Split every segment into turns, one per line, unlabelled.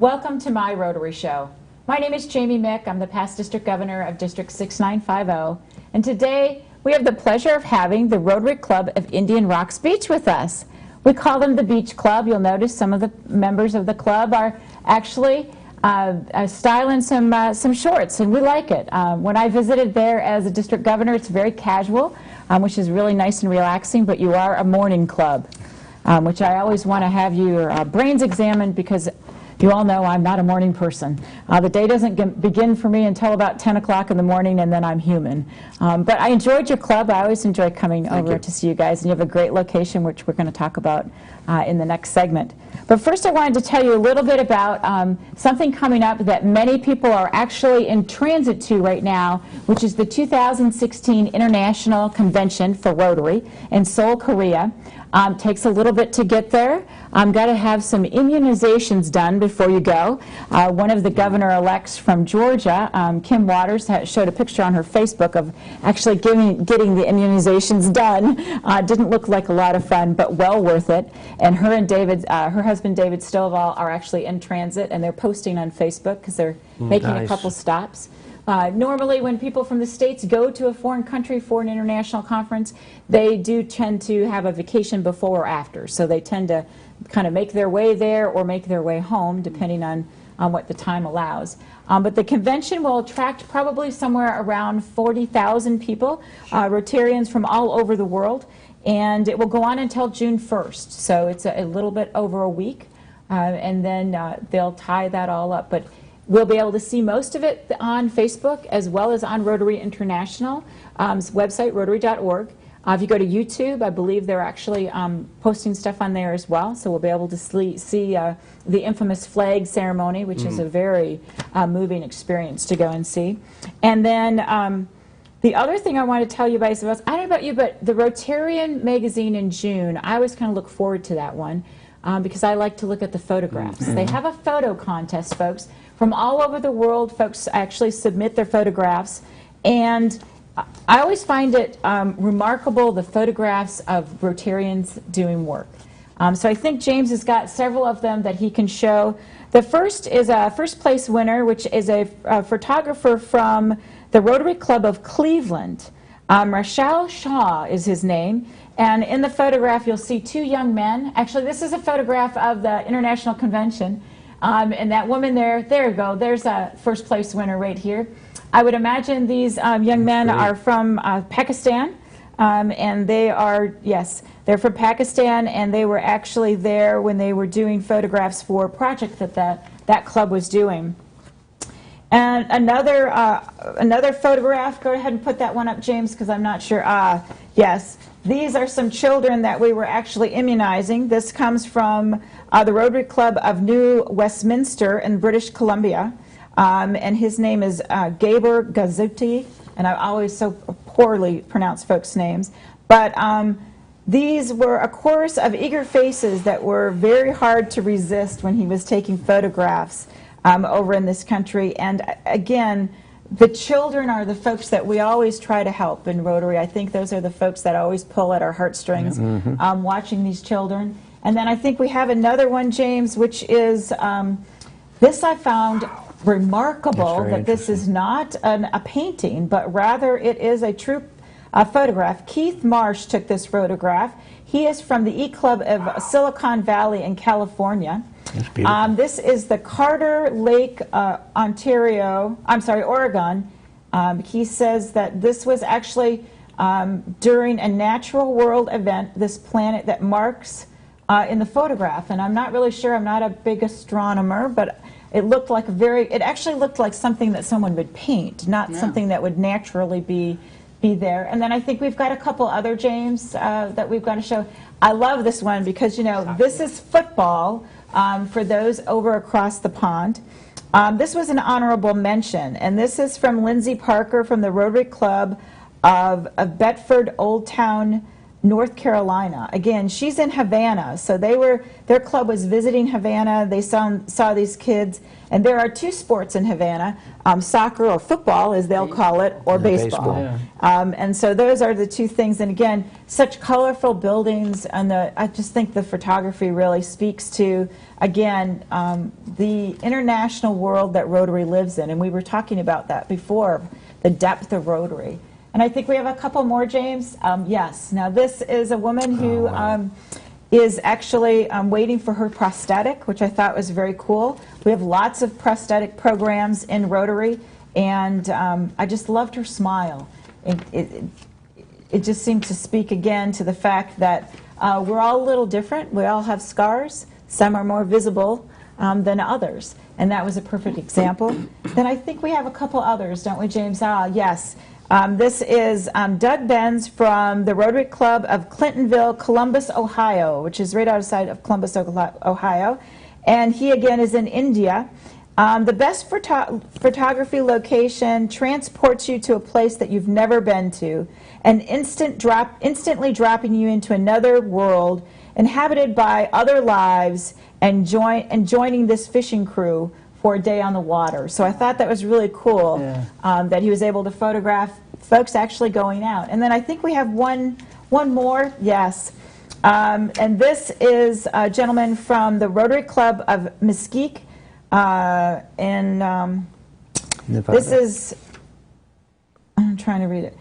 Welcome to my Rotary Show. My name is Jamie Mick. I'm the past District Governor of District 6950. And today we have the pleasure of having the Rotary Club of Indian Rocks Beach with us. We call them the Beach Club. You'll notice some of the members of the club are actually styling some shorts, and we like it. When I visited there as a District Governor, it's very casual, which is really nice and relaxing, but you are a morning club, which I always want to have your brains examined, because you all know I'm not a morning person. The day doesn't begin for me until about 10 o'clock in the morning, and then I'm human. But I enjoyed your club. I always enjoy coming over to see you guys, and you have a great location, which we're going to talk about in the next segment. But first I wanted to tell you a little bit about something coming up that many people are actually in transit to right now, which is the 2016 International Convention for Rotary in Seoul, Korea. Takes a little bit to get there. Got to have some immunizations done before you go. One of the governor-elects from Georgia, Kim Waters, showed a picture on her Facebook of actually getting the immunizations done. Didn't look like a lot of fun, but well worth it. And her and her husband David Stovall are actually in transit, and they're posting on Facebook because they're making a couple stops. Normally, when people from the States go to a foreign country for an international conference, they do tend to have a vacation before or after. So they tend to kind of make their way there or make their way home, depending on what the time allows. But the convention will attract probably somewhere around 40,000 people, Rotarians from all over the world, and it will go on until June 1st. So it's a little bit over a week, and then they'll tie that all up. But we'll be able to see most of it on Facebook as well as on Rotary International website, rotary.org. If you go to YouTube, I believe they're actually posting stuff on there as well, so we'll be able to see the infamous flag ceremony, which is a very moving experience to go and see. And then the other thing I want to tell you guys about, I don't know about you, but the Rotarian magazine in June, I always kind of look forward to that one because I like to look at the photographs. They have a photo contest, folks. From all over the world, folks actually submit their photographs, and I always find it remarkable, the photographs of Rotarians doing work. So I think James has got several of them that he can show. The first is a first place winner, which is a photographer from the Rotary Club of Cleveland. Rachel Shaw is his name, and in the photograph you'll see two young men. Actually, this is a photograph of the International Convention. And that woman there you go, there's a first place winner right here. I would imagine these young men are from Pakistan, and they are, yes, they're from Pakistan, and they were actually there when they were doing photographs for a project that club was doing. And another photograph, go ahead and put that one up, James, because I'm not sure. Yes, these are some children that we were actually immunizing. This comes from the Rotary Club of New Westminster in British Columbia, and his name is Gabor Gazuti, and I always so poorly pronounce folks' names. But these were a chorus of eager faces that were very hard to resist when he was taking photographs over in this country. And again, the children are the folks that we always try to help in Rotary. I think those are the folks that always pull at our heartstrings, watching these children. And then I think we have another one, James, which is, this I found remarkable, that this is not a painting, but rather it is a true photograph. Keith Marsh took this photograph. He is from the E-Club of Silicon Valley in California. This is the Carter Lake, Oregon. He says that this was actually during a natural world event, this planet that marks in the photograph. And I'm not really sure, I'm not a big astronomer, but it looked like it actually looked like something that someone would paint, not something that would naturally be there. And then I think we've got a couple other, James, that we've got to show. I love this one because, you know, this is football. For those over across the pond. This was an honorable mention, and this is from Lindsay Parker from the Rotary Club of Bedford Old Town, North Carolina. Again, she's in Havana, so their club was visiting Havana. They saw these kids, and there are two sports in Havana, soccer or football, as they'll call it, or baseball.
Yeah.
And so those are the two things. And again, such colorful buildings, and I just think the photography really speaks to, again, the international world that Rotary lives in. And we were talking about that before, the depth of Rotary. And I think we have a couple more, James. Yes. Now, this is a woman who is actually waiting for her prosthetic, which I thought was very cool. We have lots of prosthetic programs in Rotary, and I just loved her smile. It just seemed to speak again to the fact that we're all a little different. We all have scars. Some are more visible than others. And that was a perfect example. Then I think we have a couple others, don't we, James? Yes. This is Doug Benz from the Rotary Club of Clintonville, Columbus, Ohio, which is right outside of Columbus, Ohio. And he, again, is in India. The best photography location transports you to a place that you've never been to, and instantly dropping you into another world inhabited by other lives, and joining this fishing crew for a day on the water. So I thought that was really cool, that he was able to photograph folks actually going out. And then I think we have one more, yes. And this is a gentleman from the Rotary Club of Mesquite, and this is, I'm trying to read it.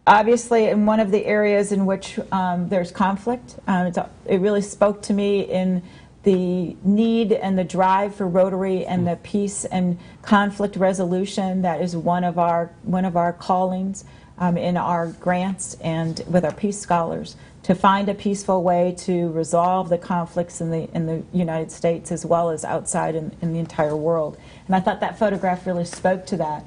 Obviously, in one of the areas in which there's conflict, it really spoke to me in the need and the drive for Rotary and the peace and conflict resolution. That is one of our callings in our grants and with our peace scholars, to find a peaceful way to resolve the conflicts in the United States as well as outside in the entire world. And I thought that photograph really spoke to that.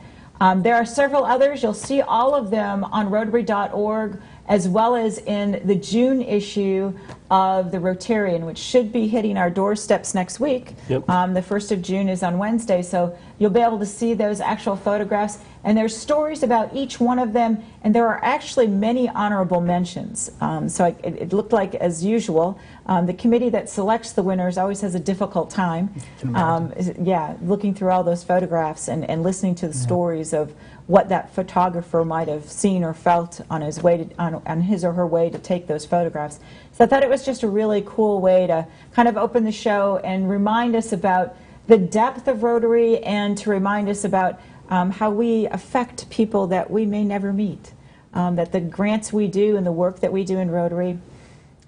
There are several others. You'll see all of them on Rotary.org, as well as in the June issue of the Rotarian, which should be hitting our doorsteps next week.
Yep.
The 1st of June is on Wednesday, so you'll be able to see those actual photographs. And there's stories about each one of them, and there are actually many honorable mentions. So it looked like, as usual, the committee that selects the winners always has a difficult time. Looking through all those photographs and listening to the stories of what that photographer might have seen or felt on his way on his or her way to take those photographs. So I thought it was just a really cool way to kind of open the show and remind us about the depth of Rotary, and to remind us about how we affect people that we may never meet. That the grants we do and the work that we do in Rotary,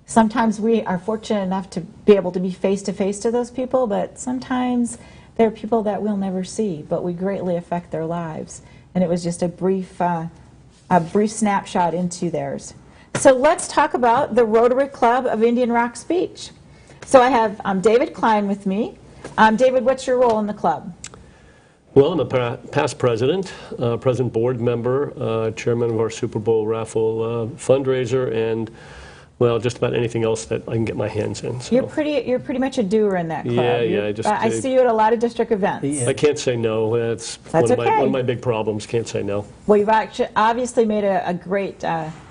sometimes we are fortunate enough to be able to be face-to-face to those people, but sometimes there are people that we'll never see, but we greatly affect their lives. And it was just a brief snapshot into theirs. So let's talk about the Rotary Club of Indian Rocks Beach. So I have David Klein with me. David, what's your role in the club?
Well, I'm a past president, present board member, chairman of our Super Bowl raffle fundraiser, and, well, just about anything else that I can get my hands in. So.
You're pretty much a doer in that club.
Yeah.
I see you at a lot of district events.
I can't say no. That's one of my big problems. Can't say no.
Well, you've obviously made a great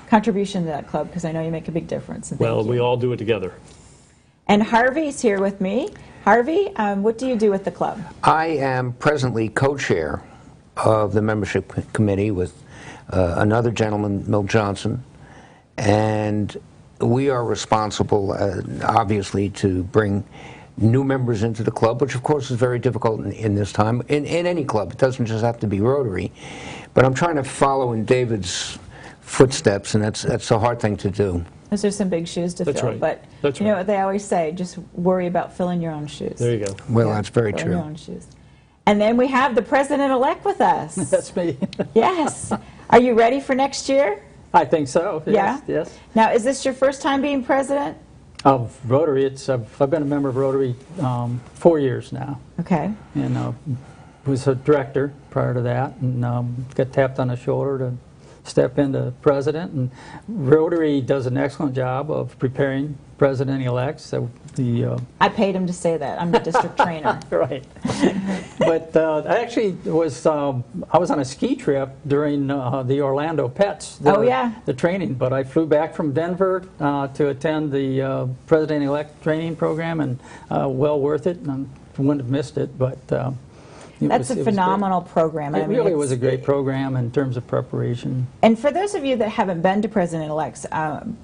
contribution to that club, because I know you make a big difference.
Well, we all do it together.
And Harvey's here with me. Harvey, what do you do with the club?
I am presently co-chair of the membership committee with another gentleman, Milt Johnson, and we are responsible, obviously, to bring new members into the club, which of course is very difficult in this time, in any club. It doesn't just have to be Rotary. But I'm trying to follow in David's footsteps, and that's a hard thing to do.
Those are some big shoes to fill.
Right.
But
That's
you know
right.
what they always say, just worry about filling your own shoes.
There you go.
Well, that's very
Fill
true.
your own shoes. And then we have the president-elect with us.
That's me.
Yes. Are you ready for next year?
I think so. Yes,
Yeah?
Yes.
Now, is this your first time being president?
Of Rotary, I've been a member of Rotary 4 years now,
Okay.
and was a director prior to that, and got tapped on the shoulder to step into president. And Rotary does an excellent job of preparing president-elect, so the
I paid him to say that. I'm the district trainer.
right. But I actually was I was on a ski trip during the Orlando Pets.
Oh, yeah.
The training, but I flew back from Denver to attend the president-elect training program, and well worth it. And I wouldn't have missed it, but
That's a phenomenal program.
It really was a great program in terms of preparation.
And for those of you that haven't been to President-elect's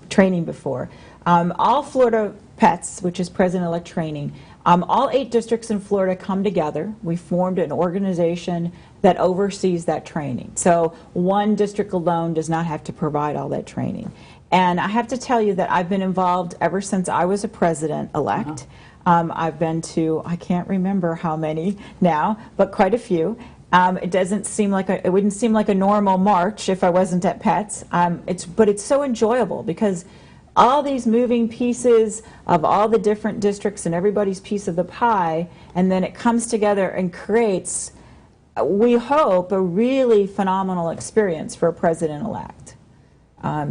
training before, all Florida Pets, which is President-elect training, all 8 districts in Florida come together. We formed an organization that oversees that training. So one district alone does not have to provide all that training. And I have to tell you that I've been involved ever since I was a president-elect. I've been to, I can't remember how many now, but quite a few. It doesn't seem like it wouldn't seem like a normal march if I wasn't at Pets. But it's so enjoyable because all these moving pieces of all the different districts and everybody's piece of the pie, and then it comes together and creates, we hope, a really phenomenal experience for a president-elect,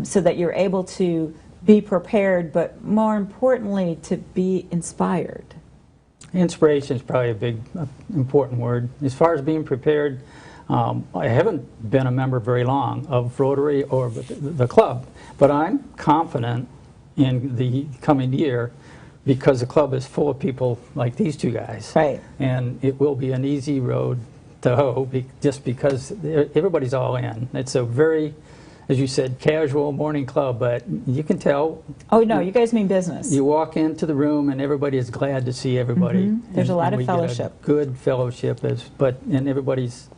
so that you're able to be prepared, but more importantly, to be inspired.
Inspiration is probably a big, important word. As far as being prepared, I haven't been a member very long of Rotary or the club, but I'm confident in the coming year because the club is full of people like these two guys.
Right.
And it will be an easy road to hoe just because everybody's all in. It's a very, as you said, casual morning club, but you can tell.
Oh, no, you guys mean business.
You walk into the room and everybody is glad to see everybody.
There's a lot of
we get a
fellowship.
good fellowship, and everybody's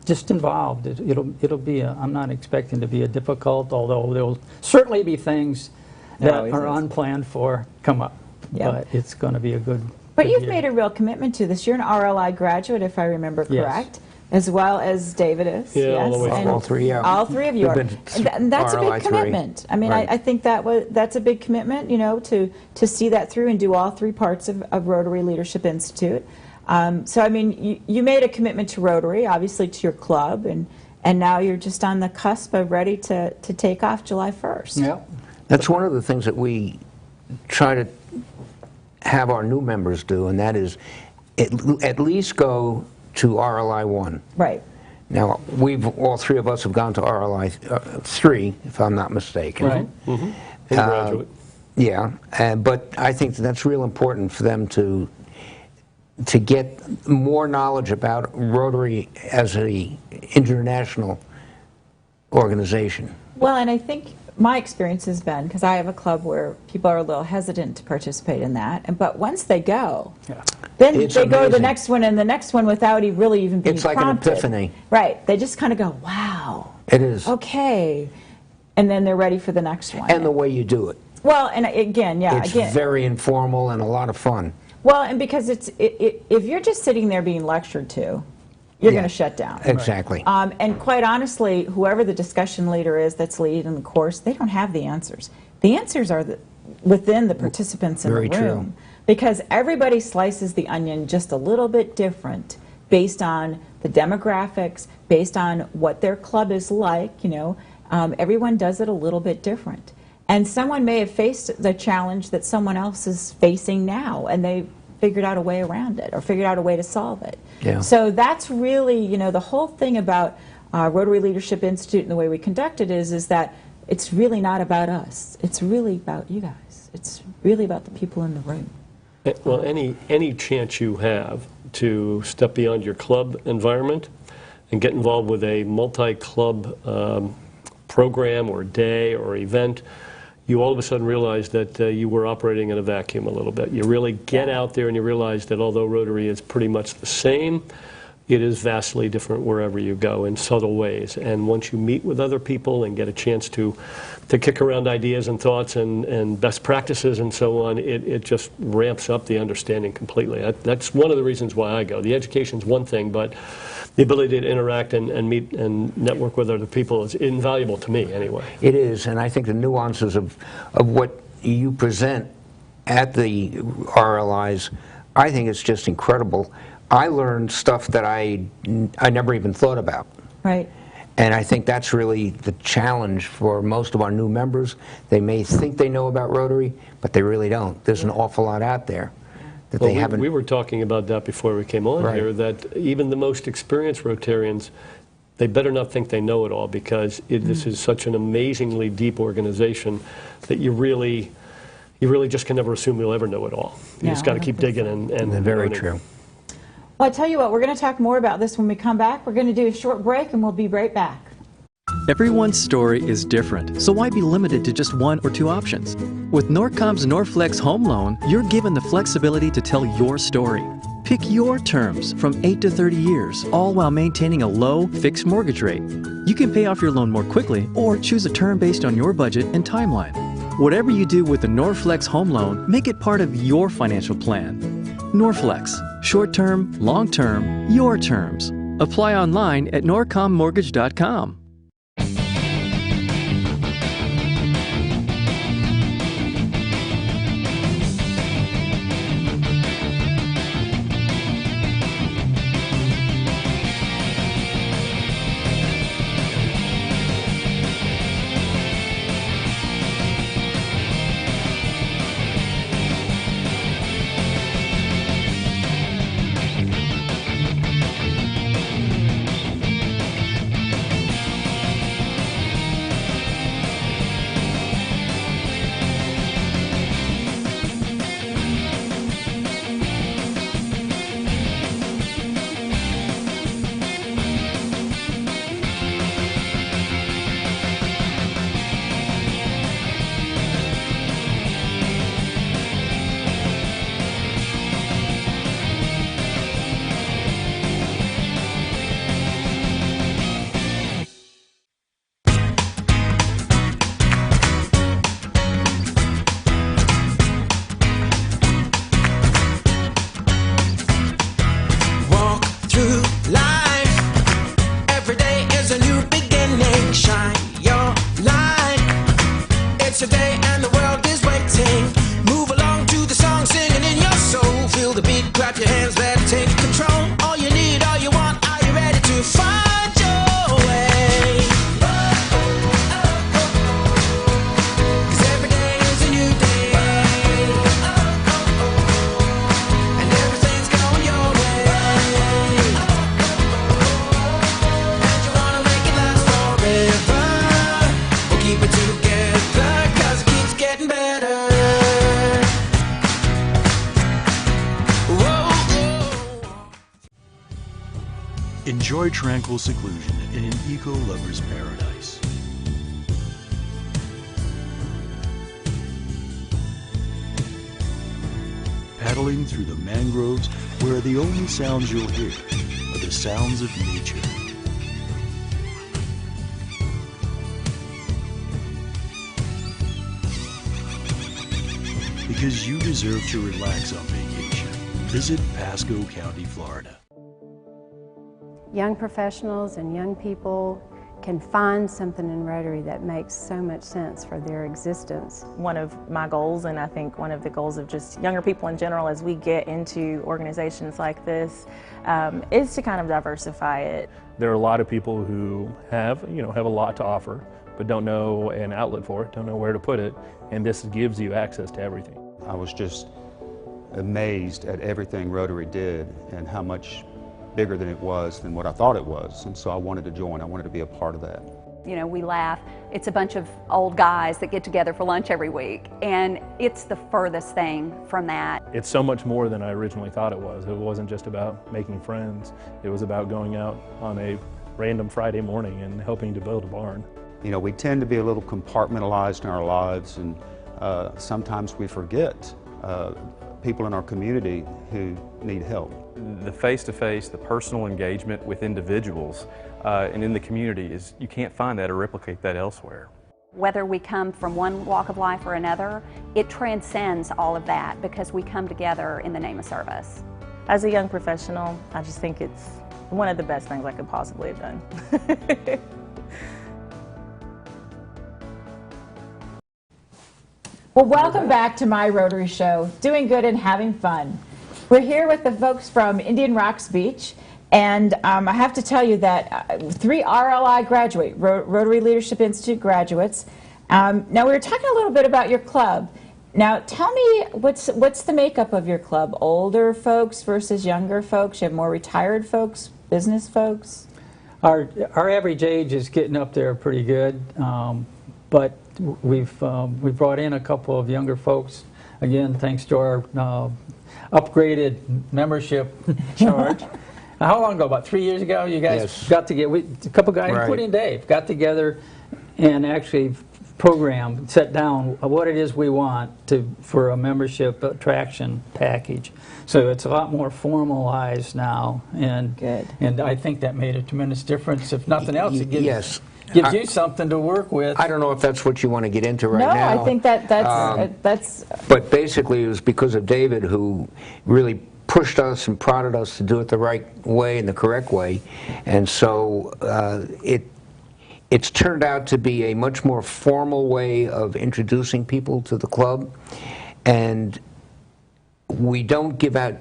just involved. It'll be. I'm not expecting to be a difficult, although there will certainly be things that
always
are
is.
unplanned for come up.
Yep.
But it's going to be a good.
But
good
you've
year.
made a real commitment to this. You're an RLI graduate, if I remember
Yes.
correct, as well as David is.
Yeah, all
yes?
the way
And
through.
All 3, yeah.
All 3 of you
We've
are.
been to
And that's a
RLI
big
3.
commitment. I mean,
Right.
I think that's a big commitment, you know, to see that through and do all 3 parts of Rotary Leadership Institute. So, I mean, you made a commitment to Rotary, obviously to your club, and now you're just on the cusp of ready to take off July 1st.
Yeah.
That's one of the things that we try to have our new members do, and that is at least go to RLI 1.
Right.
Now, all 3 of us have gone to RLI 3, if I'm not mistaken.
Right.
And graduate.
Yeah, but I think that's real important for them to get more knowledge about Rotary as an international organization.
Well, and I think my experience has been, because I have a club where people are a little hesitant to participate in that, but once they go,
Yeah.
then
It's
they go to the
amazing.
next one and the next one without really even being
It's like
prompted.
an epiphany.
Right. They just kind of go, wow,
It is.
okay. And then they're ready for the next one.
And the way you do it.
well, and again, yeah,
It's
again.
very informal and a lot of fun.
Well, and because if you're just sitting there being lectured to, you're
Yeah.
going to shut down.
Exactly.
And quite honestly, whoever the discussion leader is that's leading the course, they don't have the answers. The answers are within the participants in
Very
the
true.
room. Because everybody slices the onion just a little bit different based on the demographics, based on what their club is like, you know. Everyone does it a little bit different. And someone may have faced the challenge that someone else is facing now, and they figured out a way around it or figured out a way to solve it.
Yeah.
So that's really, you know, the whole thing about Rotary Leadership Institute and the way we conduct it is that it's really not about us. It's really about you guys. It's really about the people in the room.
Well, any chance you have to step beyond your club environment and get involved with a multi-club program or day or event, you all of a sudden realize that you were operating in a vacuum a little bit. You really get out there and you realize that although Rotary is pretty much the same, it is vastly different wherever you go in subtle ways. And once you meet with other people and get a chance to kick around ideas and thoughts and best practices and so on, it just ramps up the understanding completely. That's one of the reasons why I go. The education's one thing, but the ability to interact and meet and network with other people is invaluable to me anyway.
It is, and I think the nuances of what you present at the RLIs, I think it's just incredible. I learned stuff that I never even thought about.
Right.
And I think that's really the challenge for most of our new members. They may think they know about Rotary, but they really don't. There's an awful lot out there that they haven't.
We were talking about that before we came on here, that even the most experienced Rotarians, they better not think they know it all, because this is such an amazingly deep organization that you really just can never assume you'll ever know it all. You just got to keep digging and
Very
learning.
true.
Well, I tell you what, we're going to talk more about this when we come back. We're going to do a short break, and we'll be right back.
Everyone's story is different, so why be limited to just one or two options? With Norcom's Norflex Home Loan, you're given the flexibility to tell your story. Pick your terms from 8 to 30 years, all while maintaining a low, fixed mortgage rate. You can pay off your loan more quickly or choose a term based on your budget and timeline. Whatever you do with the Norflex Home Loan, make it part of your financial plan. Norflex. Short-term, long-term, your terms. Apply online at norcommortgage.com.
Enjoy tranquil seclusion in an eco-lover's paradise. Paddling through the mangroves where the only sounds you'll hear are the sounds of nature. Because you deserve to relax on vacation, visit Pasco County, Florida.
Young professionals and young people can find something in Rotary that makes so much sense for their existence.
One of my goals, and I think one of the goals of just younger people in general as we get into organizations like this, is to kind of diversify it.
There are a lot of people who have a lot to offer, but don't know an outlet for it, don't know where to put it, and this gives you access to everything.
I was just amazed at everything Rotary did and how much bigger than it was than what I thought it was, and so I wanted to join. I wanted to be a part of that.
You know, we laugh. It's a bunch of old guys that get together for lunch every week, and it's the furthest thing from that.
It's so much more than I originally thought it was. It wasn't just about making friends. It was about going out on a random Friday morning and helping to build a barn.
You know, we tend to be a little compartmentalized in our lives, and sometimes we forget people in our community who need help.
The face-to-face, the personal engagement with individuals and in the community you can't find that or replicate that elsewhere.
Whether we come from one walk of life or another, it transcends all of that because we come together in the name of service.
As a young professional, I just think it's one of the best things I could possibly have done.
Well, welcome back to my Rotary Show, doing good and having fun. We're here with the folks from Indian Rocks Beach, And I have to tell you that 3 RLI graduate, Rotary Leadership Institute graduates. Now, we were talking a little bit about your club. Now, tell me, what's the makeup of your club? Older folks versus younger folks? You have more retired folks, business folks?
Our average age is getting up there pretty good, but we've brought in a couple of younger folks, again, thanks to our upgraded membership charge. How long ago? About 3 years ago, you guys got together. A couple guys, including Dave, got together and actually programmed, set down what it is we want for a membership attraction package. So it's a lot more formalized now, and I think that made a tremendous difference. If nothing else, it gives you something to work with.
I don't know if that's what you want to get into right now.
No, I think that's.
But basically, it was because of David who really pushed us and prodded us to do it the right way and the correct way, and so it's turned out to be a much more formal way of introducing people to the club, and we don't give out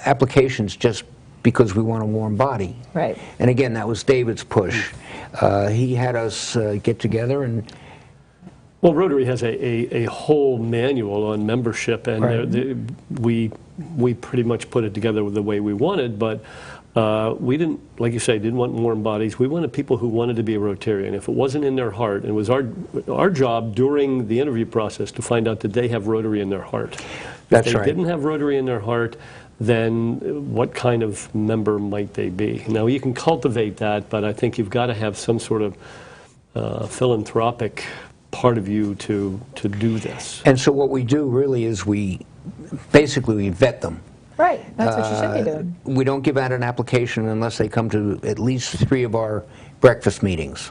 applications just because we want a warm body.
Right.
And again, that was David's push. He had us get together and.
Well, Rotary has a whole manual on membership, and we pretty much put it together the way we wanted, but we didn't, like you say, didn't want warm bodies. We wanted people who wanted to be a Rotarian. If it wasn't in their heart, and it was our job during the interview process to find out, did they have Rotary in their heart?
That's
if they
right.
didn't have Rotary in their heart, then what kind of member might they be? Now, you can cultivate that, but I think you've got to have some sort of philanthropic part of you to do this.
And so what we do really is we vet them.
Right, that's what you should be doing.
We don't give out an application unless they come to at least 3 of our breakfast meetings.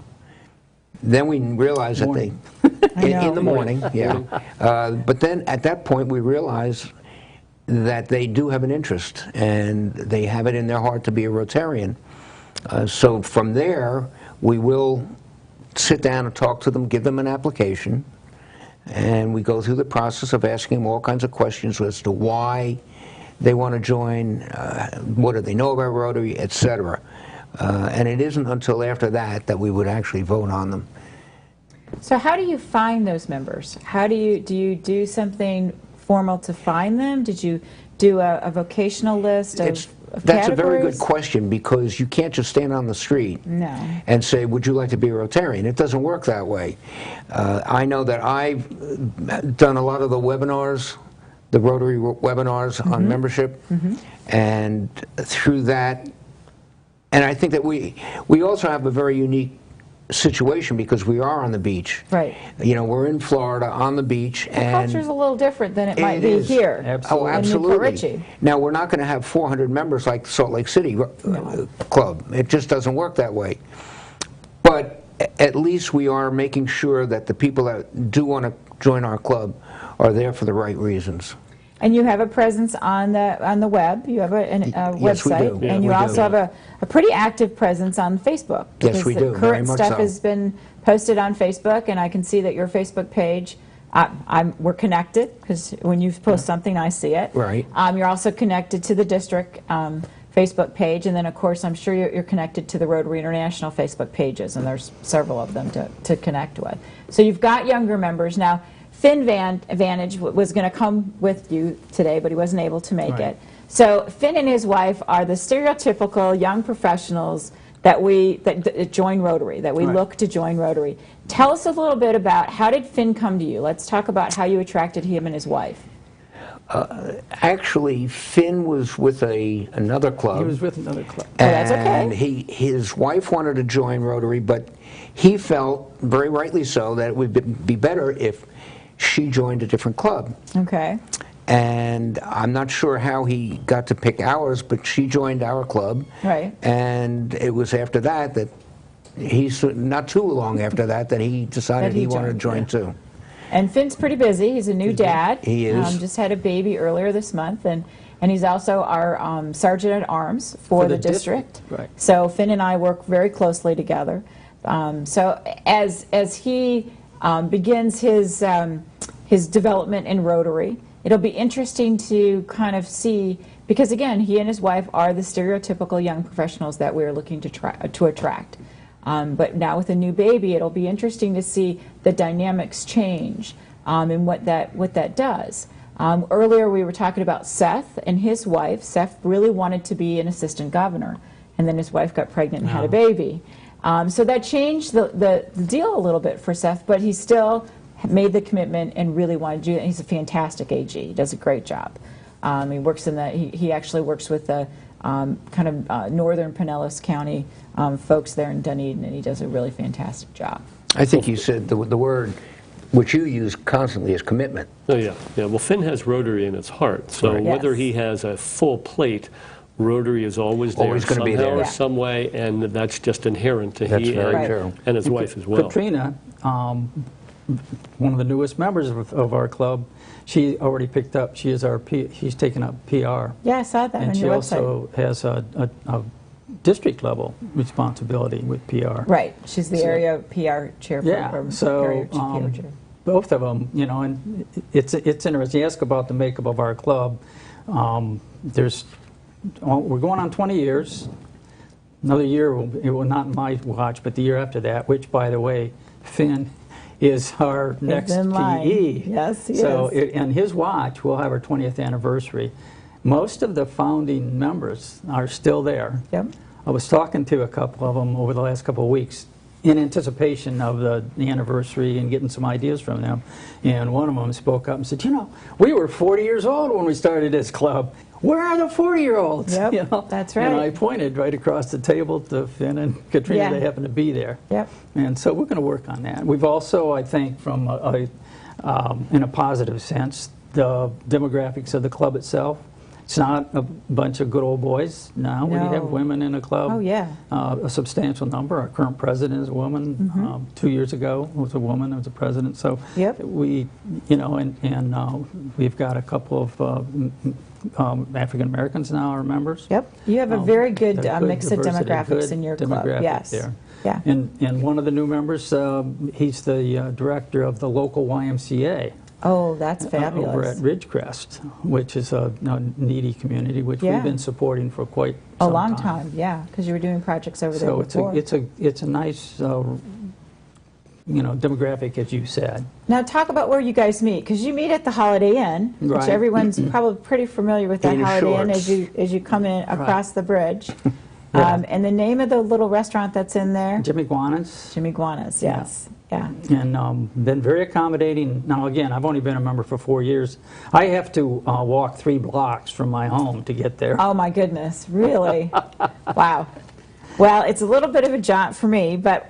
Then we realize that they, in the morning, but then at that point we realize that they do have an interest and they have it in their heart to be a Rotarian. So from there, we will sit down and talk to them, give them an application, and we go through the process of asking them all kinds of questions as to why they want to join, what do they know about Rotary, etc. And it isn't until after that we would actually vote on them.
So how do you find those members? How do you do something formal to find them? Did you do a vocational list of
That's
categories?
a very good question, because you can't just stand on the street and say, would you like to be a Rotarian? It doesn't work that way. I know that I've done a lot of the webinars, the Rotary webinars on membership, and through that, and I think that we also have a very unique situation because we are on the beach.
Right.
You know, we're in Florida on the beach.
The culture's a little different than it might be here.
Oh, absolutely. Now, we're not going to have 400 members like Salt Lake City Club. It just doesn't work that way. But at least we are making sure that the people that do want to join our club are there for the right reasons.
And you have a presence on the web. You have a
Yes,
website,
we do.
and you also have a pretty active presence on Facebook.
Yes, we do.
The
Very
current
much
stuff
so.
has been posted on Facebook, and I can see that your Facebook page. We're connected because when you post something, I see it.
Right.
You're also connected to the district Facebook page, and then of course I'm sure you're connected to the Rotary International Facebook pages, and there's several of them to connect with. So you've got younger members now. Finn Vantage was going to come with you today, but he wasn't able to make it. So Finn and his wife are the stereotypical young professionals that join Rotary, that we look to join Rotary. Tell us a little bit about how did Finn come to you? Let's talk about how you attracted him and his wife.
Actually, Finn was with another club.
He was with another club.
Oh, that's okay.
And his wife wanted to join Rotary, but he felt, very rightly so, that it would be better if she joined a different club.
Okay.
And I'm not sure how he got to pick ours, but she joined our club.
Right.
And it was after that not too long after that he decided he wanted to join too.
And Finn's pretty busy. He's a new dad.
He is.
Just had a baby earlier this month, and he's also our sergeant at arms for the district.
Right.
So Finn and I work very closely together. So as he begins his his development in Rotary. It'll be interesting to kind of see, because again, he and his wife are the stereotypical young professionals that we're looking to attract. But now with a new baby, it'll be interesting to see the dynamics change and what that does. Earlier we were talking about Seth and his wife. Seth really wanted to be an assistant governor, and then his wife got pregnant and had a baby. So that changed the deal a little bit for Seth, but he still made the commitment and really wanted to do it. He's a fantastic AG. He does a great job. He works in the, he actually works with the kind of northern Pinellas County folks there in Dunedin, and he does a really fantastic job.
I think you said the word which you use constantly is commitment.
Oh, yeah. Yeah. Well, Finn has Rotary in his heart, so
Right.
whether
Yes.
he has a full plate, Rotary is always there
Always gonna be
somehow
there.
or some way, and that's just inherent to
That's
he
very
and,
true.
and his wife as well.
Katrina, one of the newest members of our club, she already picked up, she's taken up PR.
Yeah, I saw that
And
on
she
your website.
also has a district level responsibility with PR.
Right, she's the
So-
area PR chair.
Yeah,
or
so
area PR chair.
both of them, you know, and it's interesting. You ask about the makeup of our club. We're going on 20 years. Another year, it will not my watch, but the year after that, which, by the way, Finn is our next
in line.
PE.
Yes, he
so
is.
in his watch, we'll have our 20th anniversary. Most of the founding members are still there.
Yep.
I was talking to a couple of them over the last couple of weeks in anticipation of the anniversary and getting some ideas from them. And one of them spoke up and said, you know, we were 40 years old when we started this club. Where are the 40-year-olds?
Yep,
You know?
that's
And
right.
I pointed right across the table to Finn and Katrina.
Yeah.
They happened to be there.
Yep.
And so we're going to work on that. We've also, I think, from in a positive sense, the demographics of the club itself. It's not a bunch of good old boys now. We
No.
have women in the club.
Oh, yeah.
A substantial number. Our current president is a woman. 2 years ago was a woman as a president. So
Yep.
we, you know, and we've got a couple of African Americans now are members.
Yep, you have a very good
They're
mix of
diversity,
demographics
good
in your club.
demographic
Yes.
there.
Yeah.
And one of the new members, he's the director of the local YMCA.
Oh, that's fabulous.
Over at Ridgecrest, which is a needy community, which
Yeah.
we've been supporting for quite
A
some
long time, yeah, because you were doing projects over there
So
before.
it's a nice, demographic, as you said.
Now talk about where you guys meet, because you meet at the Holiday Inn, which
Right.
everyone's probably pretty familiar with that
In
Holiday Inn
shorts.
as you come in across the bridge.
Yeah.
And the name of the little restaurant that's in there?
Jimmy Guanas.
Jimmy Guanas, yes. Yeah.
And been very accommodating. Now, again, I've only been a member for 4 years. I have to walk 3 blocks from my home to get there.
Oh my goodness, really? Wow. Well, it's a little bit of a jaunt for me, but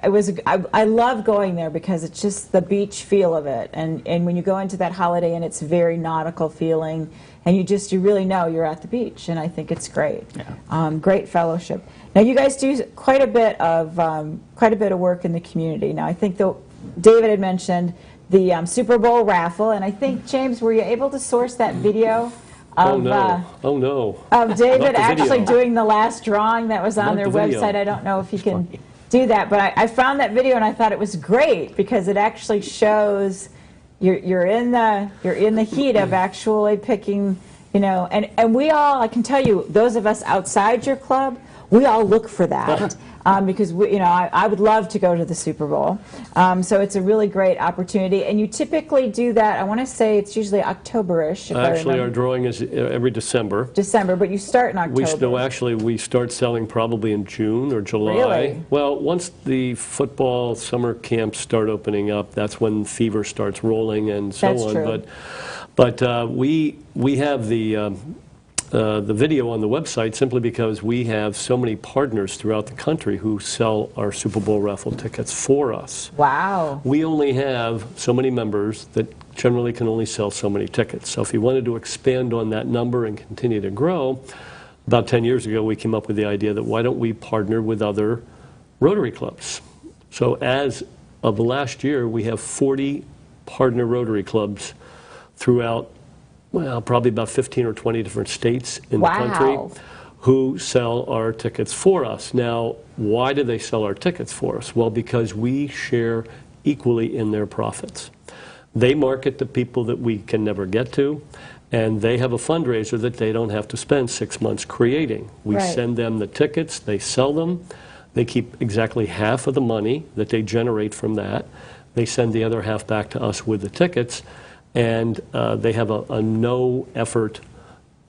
I love going there because it's just the beach feel of it. And when you go into that Holiday Inn, it's very nautical feeling, and you really know you're at the beach, and I think it's great.
Yeah.
Great fellowship. Now you guys do quite a bit of work in the community. Now I think David had mentioned the Super Bowl raffle, and I think, James, were you able to source that video of,
Oh no.
of David
Not the
actually
video.
doing the last drawing that was on
Not
their
the video.
website? I don't know if you can do that, but I found that video and I thought it was great because it actually shows you're in the heat of actually picking, and we all, I can tell you, those of us outside your club, we all look for that. Because I would love to go to the Super Bowl, so it's a really great opportunity. And you typically do that. I want to say it's usually October-ish. If I
Actually, our
remember.
drawing is every December.
December, but you start in October.
Actually, we start selling probably in June or July.
Really?
Well, once the football summer camps start opening up, that's when fever starts rolling and so
That's
on.
true.
But we have the video on the website simply because we have so many partners throughout the country who sell our Super Bowl raffle tickets for us.
Wow.
We only have so many members that generally can only sell so many tickets. So if you wanted to expand on that number and continue to grow, about 10 years ago we came up with the idea that why don't we partner with other Rotary clubs. So as of the last year, we have 40 partner Rotary clubs throughout, well, probably about 15 or 20 different states in the country who sell our tickets for us. Now, why do they sell our tickets for us? Well, because we share equally in their profits. They market to people that we can never get to, and they have a fundraiser that they don't have to spend 6 months creating. We
Right.
send them the tickets, they sell them, they keep exactly half of the money that they generate from that. They send the other half back to us with the tickets, and they have a no-effort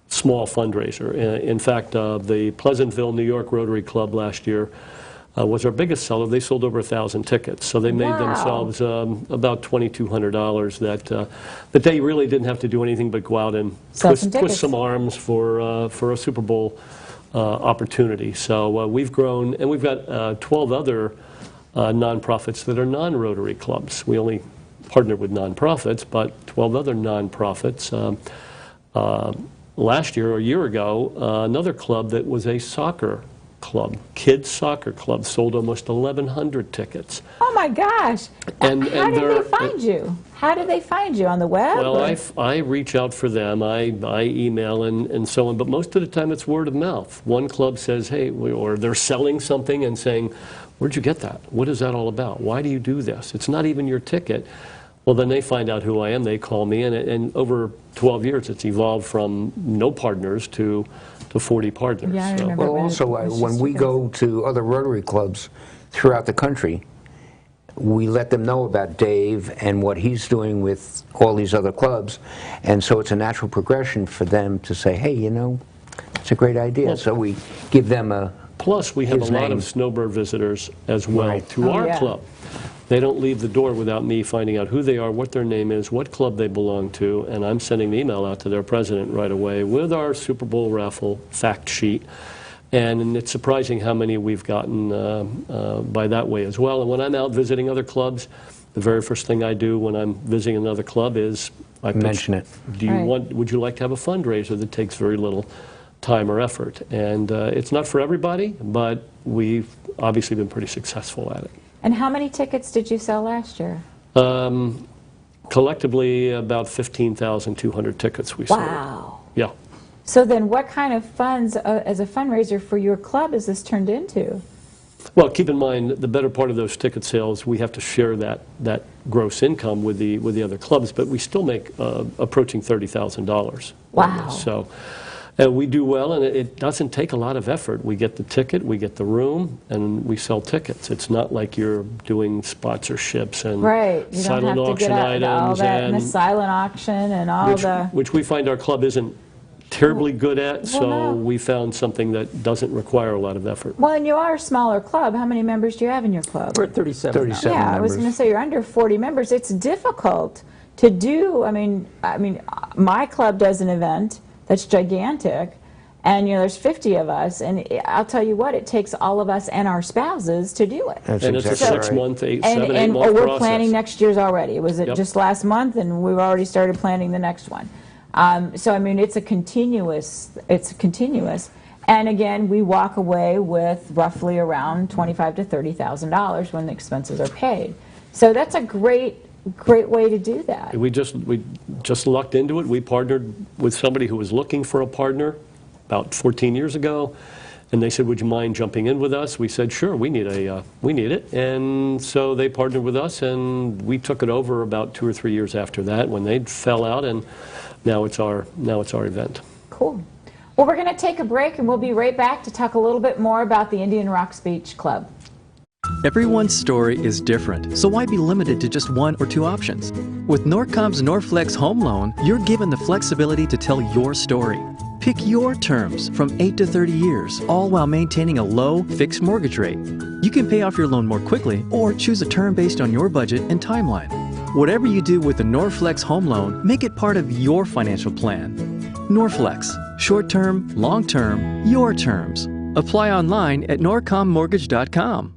small fundraiser. In fact, the Pleasantville, New York Rotary Club last year was our biggest seller. They sold over 1,000 tickets, so they made
Wow.
themselves about $2,200 that they really didn't have to do anything but go out and
Sell some
twist
tickets.
some arms for a Super Bowl opportunity. So we've grown, and we've got 12 other nonprofits that are non-Rotary clubs. We only partner with nonprofits, but 12 other nonprofits. Last year or a year ago, another club that was a soccer club, kids soccer club, sold almost 1,100 tickets.
Oh my gosh.
And
How did they
they're-
find you? How did they find you? On the web?
Well,
or-
I reach out for them, I email and so on, but most of the time it's word of mouth. One club says, hey, or they're selling something and saying, where'd you get that? What is that all about? Why do you do this? It's not even your ticket. Well, then they find out who I am, they call me, and over 12 years it's evolved from no partners to 40 partners.
Yeah, I
So-
remember.
Well,
when
also,
it was
when
just
we
you guys.
go to other Rotary clubs throughout the country, we let them know about Dave and what he's doing with all these other clubs, and so it's a natural progression for them to say, hey, you know, it's a great idea.
Well-
So we give them a...
Plus, we have
his
a lot
name.
of snowbird visitors as well
Right.
to
Oh,
our
yeah.
club. They don't leave the door without me finding out who they are, what their name is, what club they belong to, and I'm sending the email out to their president right away with our Super Bowl raffle fact sheet. And it's surprising how many we've gotten by that way as well. And when I'm out visiting other clubs, the very first thing I do when I'm visiting another club is I pitch,
Mention it.
Do you
Right.
would you like to have a fundraiser that takes very little time or effort? And it's not for everybody, but we've obviously been pretty successful at it.
And how many tickets did you sell last year?
Collectively, about 15,200 tickets we sold.
Wow.
Yeah.
So then what kind of funds as a fundraiser for your club is this turned into?
Well, keep in mind, the better part of those ticket sales, we have to share that gross income with the other clubs, but we still make approaching $30,000.
Wow.
So we do well, and it doesn't take a lot of effort. We get the ticket, we get the room, and we sell tickets. It's not like you're doing sponsorships and
Right. You don't
silent
have to
auction
get out all
items,
that and the silent auction and all
which we find our club isn't terribly good at, so
no.
we found something that doesn't require a lot of effort.
Well, and you are a smaller club. How many members do you have in your club?
We're at 37 now.
37
Yeah, I was
members.
going to say you're under 40 members. It's difficult to do. I mean, my club does an event that's gigantic, and there's 50 of us, and I'll tell you what, it takes all of us and our spouses to do it.
That's
And it's a
exactly right.
6-month,
And
7-8
and
month
we're
process.
planning next year's already. It was
Yep.
just last month, and we've already started planning the next one. So I mean, it's continuous. And again, we walk away with roughly around $25,000 to $30,000 when the expenses are paid. So that's a great way to do that.
We just lucked into it. We partnered with somebody who was looking for a partner about 14 years ago, and they said, "Would you mind jumping in with us?" We said, "Sure, we need it." And so they partnered with us, and we took it over about 2 or 3 years after that when they fell out, and now it's our event.
Cool. Well, we're going to take a break, and we'll be right back to talk a little bit more about the Indian Rocks Beach Club.
Everyone's story is different, so why be limited to just one or two options? With Norcom's Norflex Home Loan, you're given the flexibility to tell your story. Pick your terms from 8 to 30 years, all while maintaining a low, fixed mortgage rate. You can pay off your loan more quickly or choose a term based on your budget and timeline. Whatever you do with the Norflex Home Loan, make it part of your financial plan. Norflex, short-term, long-term, your terms. Apply online at norcommortgage.com.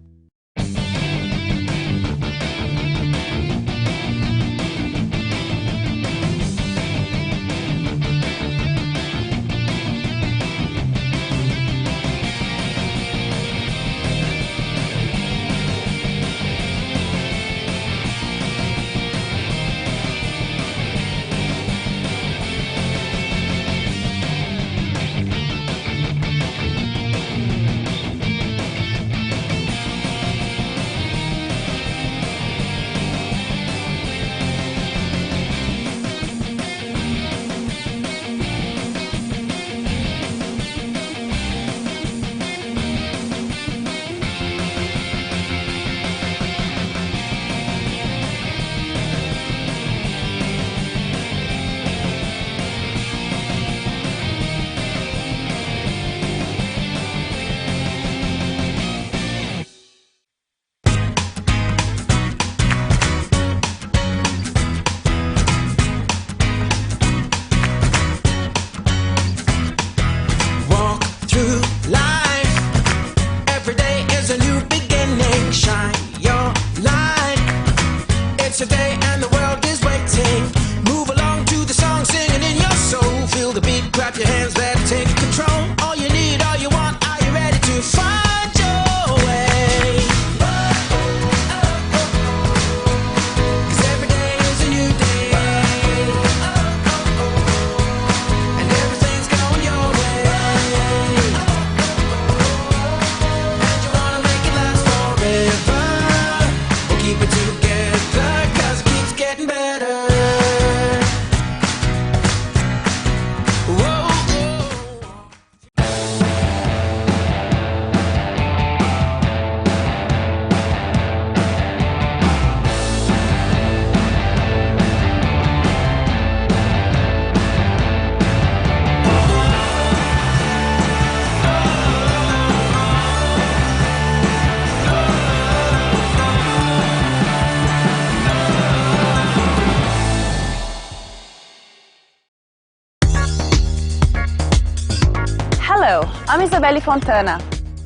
Hello, I'm Isabelle Fontana.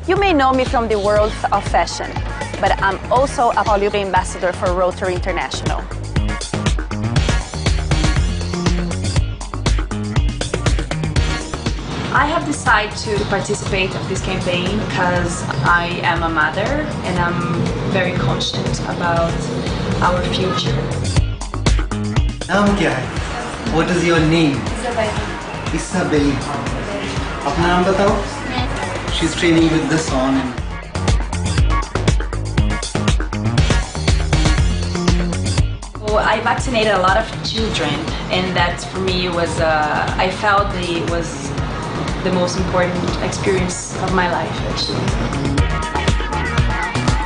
You may know me from the world of fashion, but I'm also a Hollywood ambassador for Rotary International.
I have decided to participate in this campaign because I am a mother and I'm very conscious about our future.
नाम क्या है? What is your name? Isabelle. अपना नाम बताओ? She's training with this on.
So I vaccinated a lot of children, and that for me was I felt it was the most important experience of my life, actually.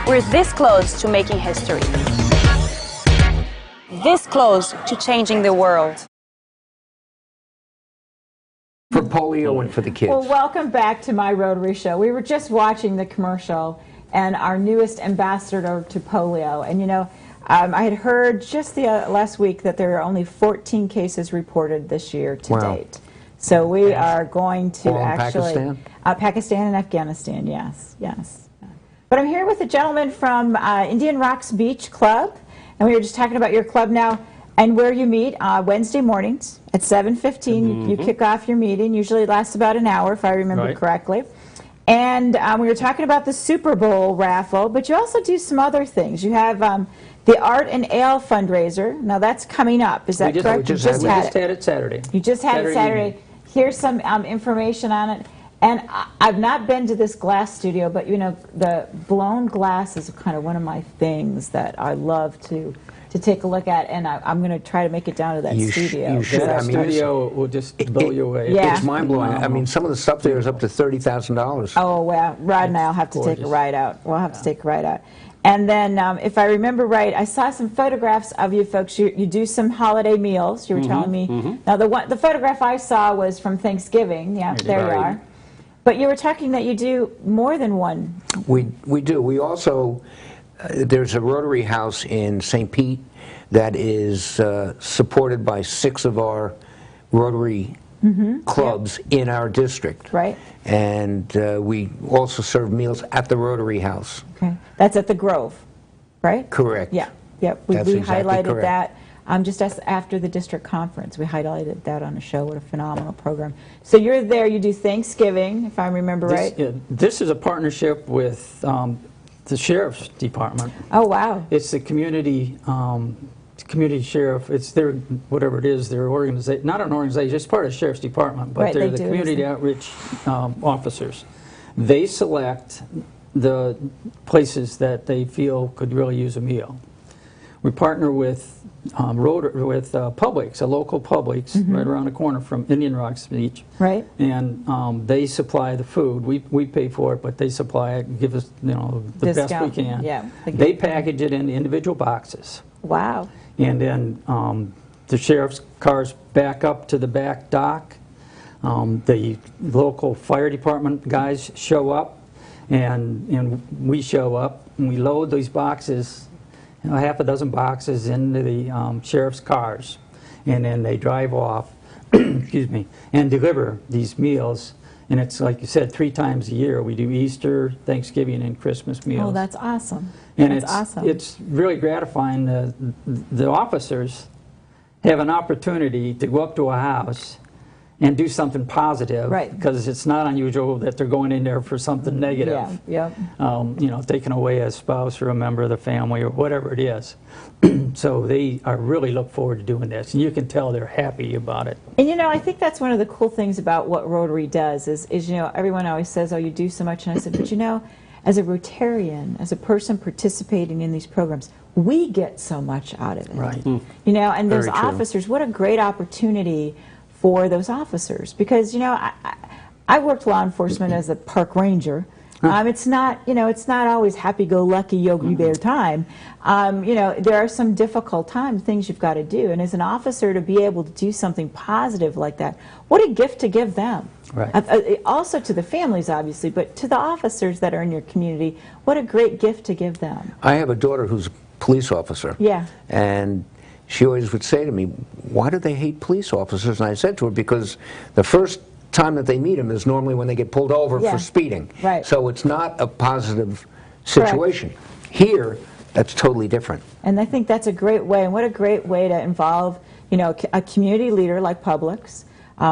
We're this close to making history. This close to changing the world.
For polio and for the kids.
Well, welcome back to my Rotary Show. We were just watching the commercial and our newest ambassador to polio. And you know, I had heard just the last week that there are only 14 cases reported this year to date. So we are going to actually...
Pakistan?
Pakistan and Afghanistan, yes, yes. But I'm here with a gentleman from Indian Rocks Beach Club, and we were just talking about your club now and where you meet Wednesday mornings at 7:15. You kick off your meeting. Usually it lasts about an hour, if I remember correctly. And we were talking about the Super Bowl raffle, but you also do some other things. You have the Art and Ale fundraiser. Now that's coming up. Is that correct?
We just had it Saturday.
You just had it Saturday. Here's some information on it. And I've not been to this glass studio, but you know, the blown glass is kind of one of my things that I love to take a look at, and I'm going to try to make it down to that studio.
You should.
That studio will just blow you away.
Yeah.
It's mind-blowing. I mean, some of the stuff there is up to $30,000.
Oh, well, Rod and I will have to take a ride out. We'll have to take a ride out. And then, if I remember right, I saw some photographs of you folks. You do some holiday meals, you were telling me. Now, the photograph I saw was from Thanksgiving. Yeah, there you are. But you were talking that you do more than one.
We do. We also, there's a Rotary House in St. Pete that is supported by 6 of our Rotary clubs in our district.
Right.
And we also serve meals at the Rotary House.
Okay. That's at the Grove, right?
Correct.
Yeah. Yep. We
That's exactly
highlighted
correct.
that just after the district conference. We highlighted that on a show. What a phenomenal program. So you're there. You do Thanksgiving, if I remember right.
This is a partnership with the Sheriff's Department.
Oh, wow.
It's the community sheriff. It's their, whatever it is, their organization. Not an organization, it's part of the Sheriff's Department, but they're the community outreach officers. They select the places that they feel could really use a meal. We partner with Publix, a local Publix, right around the corner from Indian Rocks Beach.
Right.
And they supply the food. We pay for it, but they supply it, give us the best we can.
Yeah.
They package it in individual boxes.
Wow.
And then the sheriff's cars back up to the back dock. The local fire department guys show up, and we show up, and we load these boxes, half a dozen boxes, into the sheriff's cars, and then they drive off, excuse me, and deliver these meals. And it's like you said, 3 times a year. We do Easter, Thanksgiving, and Christmas meals.
Oh, that's awesome.
And
that's awesome.
It's really gratifying. The officers have an opportunity to go up to a house and do something positive,
right?
Because it's not unusual that they're going in there for something negative.
Yeah.
Taking away a spouse or a member of the family or whatever it is. So they are really look forward to doing this, and you can tell they're happy about it.
And I think that's one of the cool things about what Rotary does is everyone always says, oh, you do so much, and I said, but as a Rotarian, as a person participating in these programs, we get so much out of it.
Right.
And those officers, what a great opportunity for those officers, because I worked law enforcement as a park ranger. It's not always happy-go-lucky Yogi Bear time. There are some difficult things you've got to do, and as an officer to be able to do something positive like that, what a gift to give them.
Right.
Also to the families, obviously, but to the officers that are in your community, what a great gift to give them.
I have a daughter who's a police officer.
Yeah.
And she always would say to me, why do they hate police officers? And I said to her, because the first time that they meet them is normally when they get pulled over
Yeah.
for speeding.
Right.
So it's not a positive situation. Here, that's totally different.
And I think that's a great way, and what a great way to involve, you know, a community leader like Publix,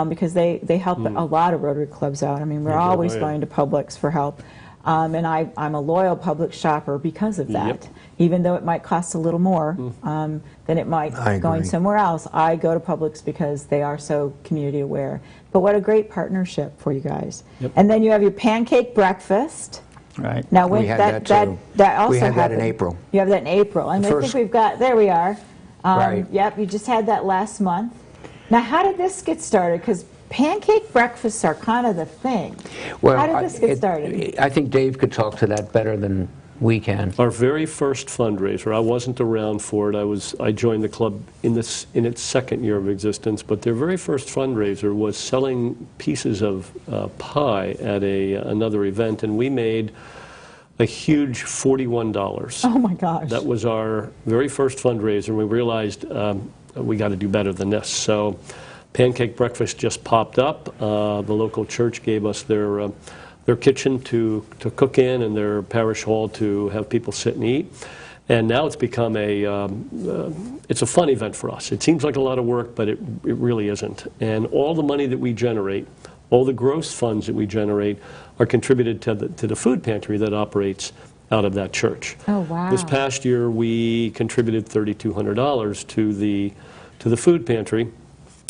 because they help a lot of Rotary clubs out. I mean, we're always going to Publix for help. And I'm a loyal Publix shopper because of that. Even though it might cost a little more than it might going somewhere else, I go to Publix because they are so community aware. But what a great partnership for you guys. And then you have your pancake breakfast.
Right.
Now, when
We had that too.
that also
We had that
happened.
in April.
You have that in April. And I think we've got, there we are.
Right.
Yep, you just had that last month. Now, how did this get started? Because pancake breakfasts are kind of the thing.
Well,
how did this get started?
I think Dave could talk to that better than we can.
Our very first fundraiser, I wasn't around for it. I joined the club in its second year of existence, but their very first fundraiser was selling pieces of pie at another event, and we made a huge $41.
Oh my gosh.
That was our very first fundraiser, and we realized we got to do better than this. So pancake breakfast just popped up. The local church gave us their kitchen to cook in and their parish hall to have people sit and eat. And now it's become it's a fun event for us. It seems like a lot of work, but it really isn't. And all the money that we generate, all the gross funds that we generate are contributed to the food pantry that operates out of that church.
Oh, wow.
This past year, we contributed $3,200 to the food pantry.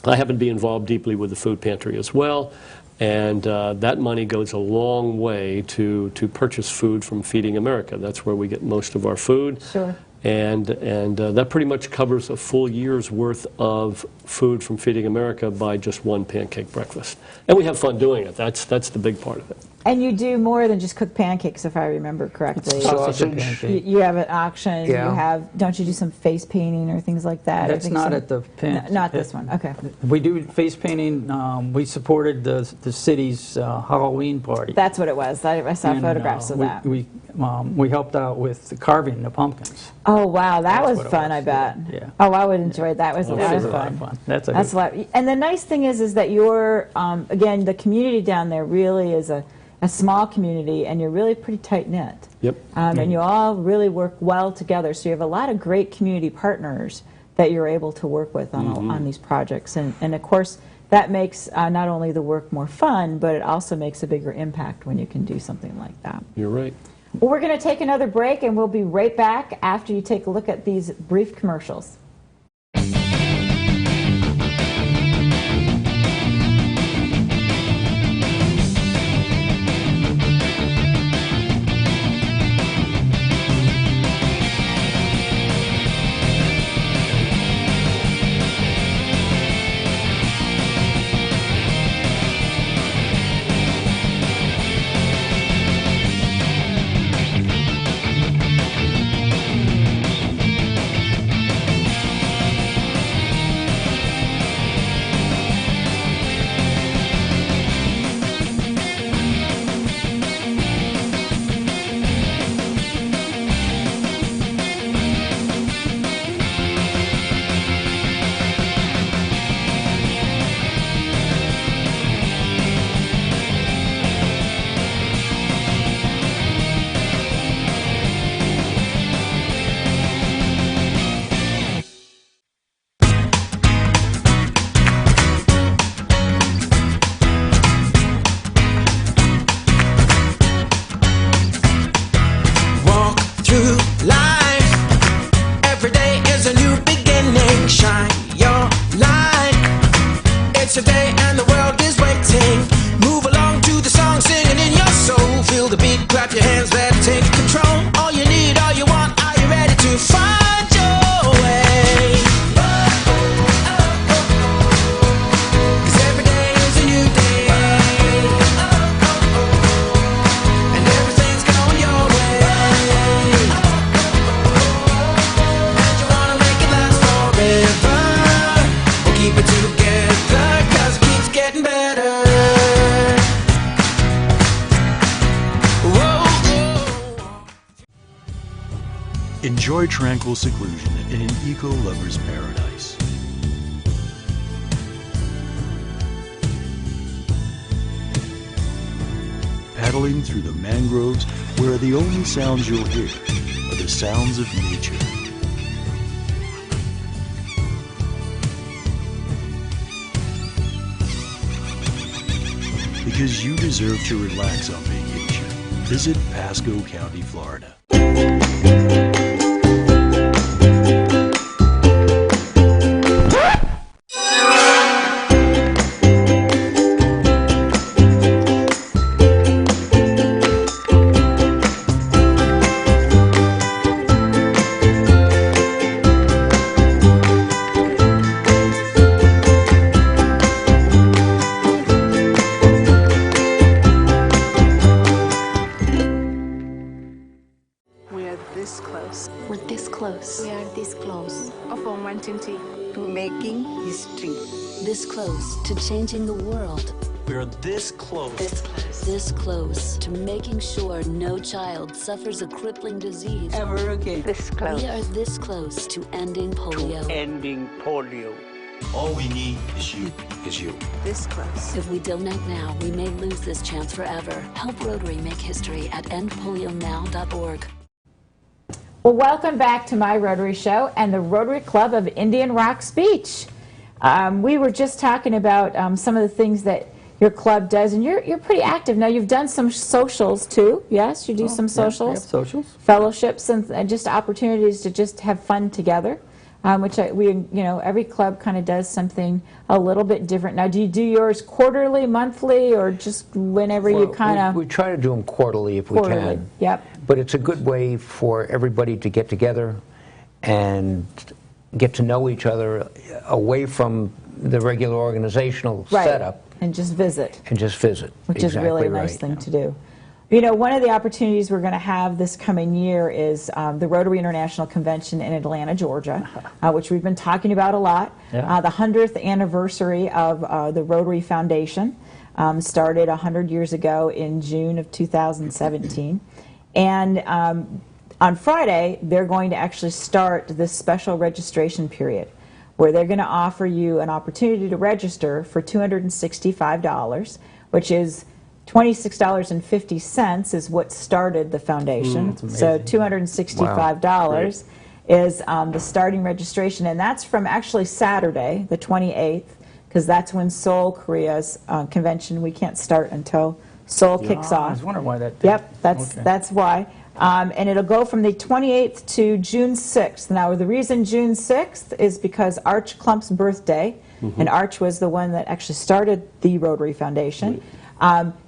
I happen to be involved deeply with the food pantry as well, and that money goes a long way to purchase food from Feeding America. That's where we get most of our food.
Sure.
And that pretty much covers a full year's worth of food from Feeding America by just one pancake breakfast. And we have fun doing it. That's the big part of it.
And you do more than just cook pancakes, if I remember correctly. You have an auction.
Yeah.
You have, don't you do some face painting or things like that?
That's not at the
not this one. Okay.
We do face painting. We supported the city's Halloween party.
That's what it was. I saw photographs of that.
We helped out with the carving the pumpkins.
Oh wow, that was fun. I bet.
Yeah.
Oh, I would enjoy it. That was a lot of fun. That's a lot. And the nice thing is that you're again, the community down there really is a small community, and you're really pretty tight knit.
Yep.
And you all really work well together. So you have a lot of great community partners that you're able to work with on these projects, and of course that makes not only the work more fun, but it also makes a bigger impact when you can do something like that.
You're right.
Well, we're going to take another break, and we'll be right back after you take a look at these brief commercials.
Enjoy tranquil seclusion in an eco-lover's paradise. Culling through the mangroves where the only sounds you'll hear are the sounds of nature. Because you deserve to relax on vacation, visit Pasco County, Florida.
We are this close.
We're this close.
We are this close. Of wanting to making history.
This close to changing the world.
We are this close.
This close. This close to making sure no child suffers a crippling disease
Ever again.
This close.
We are this close to ending polio.
Ending polio.
All we need is you. Is you.
This close.
If we don't act now, we may lose this chance forever. Help Rotary make history at endpolionow.org.
Well, welcome back to my Rotary Show and the Rotary Club of Indian Rocks Beach. We were just talking about some of the things that your club does, and you're pretty active. Now, you've done some socials, too. Yes, you do some socials?
Yeah, we have socials.
Fellowships and just opportunities to just have fun together, which every club kind of does something a little bit different. Now, do you do yours quarterly, monthly, or just whenever you kind of...
We try to do them quarterly if we can.
Yep.
But it's a good way for everybody to get together and get to know each other away from the regular organizational setup.
And just visit.
And just visit.
Which is really a nice thing to do. You know, one of the opportunities we're going to have this coming year is the Rotary International Convention in Atlanta, Georgia, which we've been talking about a lot.
Yeah.
The 100th anniversary of the Rotary Foundation started 100 years ago in June of 2017. And on Friday, they're going to actually start this special registration period where they're going to offer you an opportunity to register for $265, which is $26.50 is what started the foundation. So $265 is the starting registration, and that's from actually Saturday, the 28th, because that's when Seoul, Korea's convention. We can't start until Seoul kicks off.
I was wondering why that.
Yep, that's why. And it'll go from the 28th to June 6th. Now, the reason June 6th is because Arch Klump's birthday, and Arch was the one that actually started the Rotary Foundation.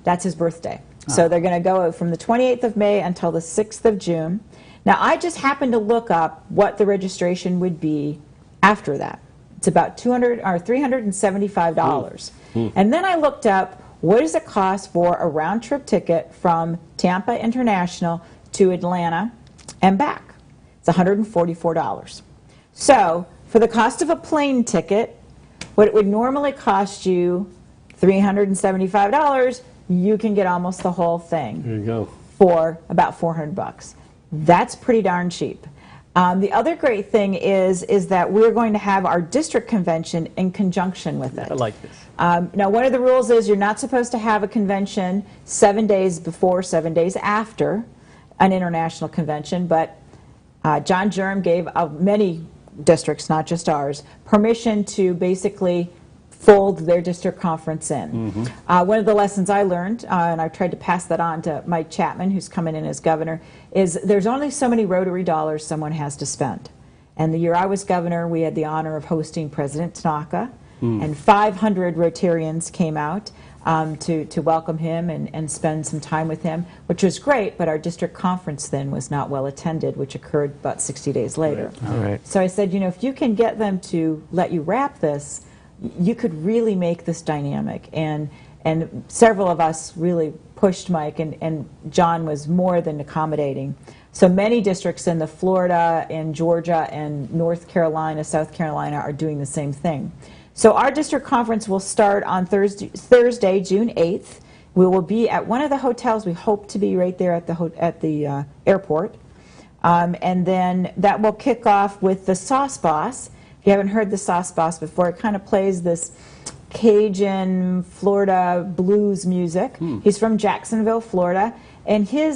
That's his birthday. So they're going to go from the 28th of May until the 6th of June. Now, I just happened to look up what the registration would be after that. It's about $375. And then I looked up what does it cost for a round-trip ticket from Tampa International to Atlanta and back. It's $144. So for the cost of a plane ticket, what it would normally cost you, $375, you can get almost the whole thing.
There you go.
For about $400. That's pretty darn cheap. The other great thing is that we're going to have our district convention in conjunction with it.
I like this.
Now, one of the rules is you're not supposed to have a convention 7 days before, 7 days after an international convention, but John Germ gave many districts, not just ours, permission to basically fold their district conference in. One of the lessons I learned, and I tried to pass that on to Mike Chapman, who's coming in as governor, is there's only so many Rotary dollars someone has to spend. And the year I was governor, we had the honor of hosting President Tanaka, and 500 Rotarians came out to welcome him and spend some time with him, which was great, but our district conference then was not well attended, which occurred about 60 days later.
All right.
So I said, you know, if you can get them to let you wrap this, you could really make this dynamic. And several of us really pushed Mike, and John was more than accommodating. So many districts in the Florida and Georgia and North Carolina, South Carolina are doing the same thing. So our district conference will start on Thursday, June 8th. We will be at one of the hotels. We hope to be right there at the airport. And then that will kick off with the Sauce Boss. If you haven't heard the Sauce Boss before, it kind of plays this Cajun, Florida blues music. He's from Jacksonville, Florida, and he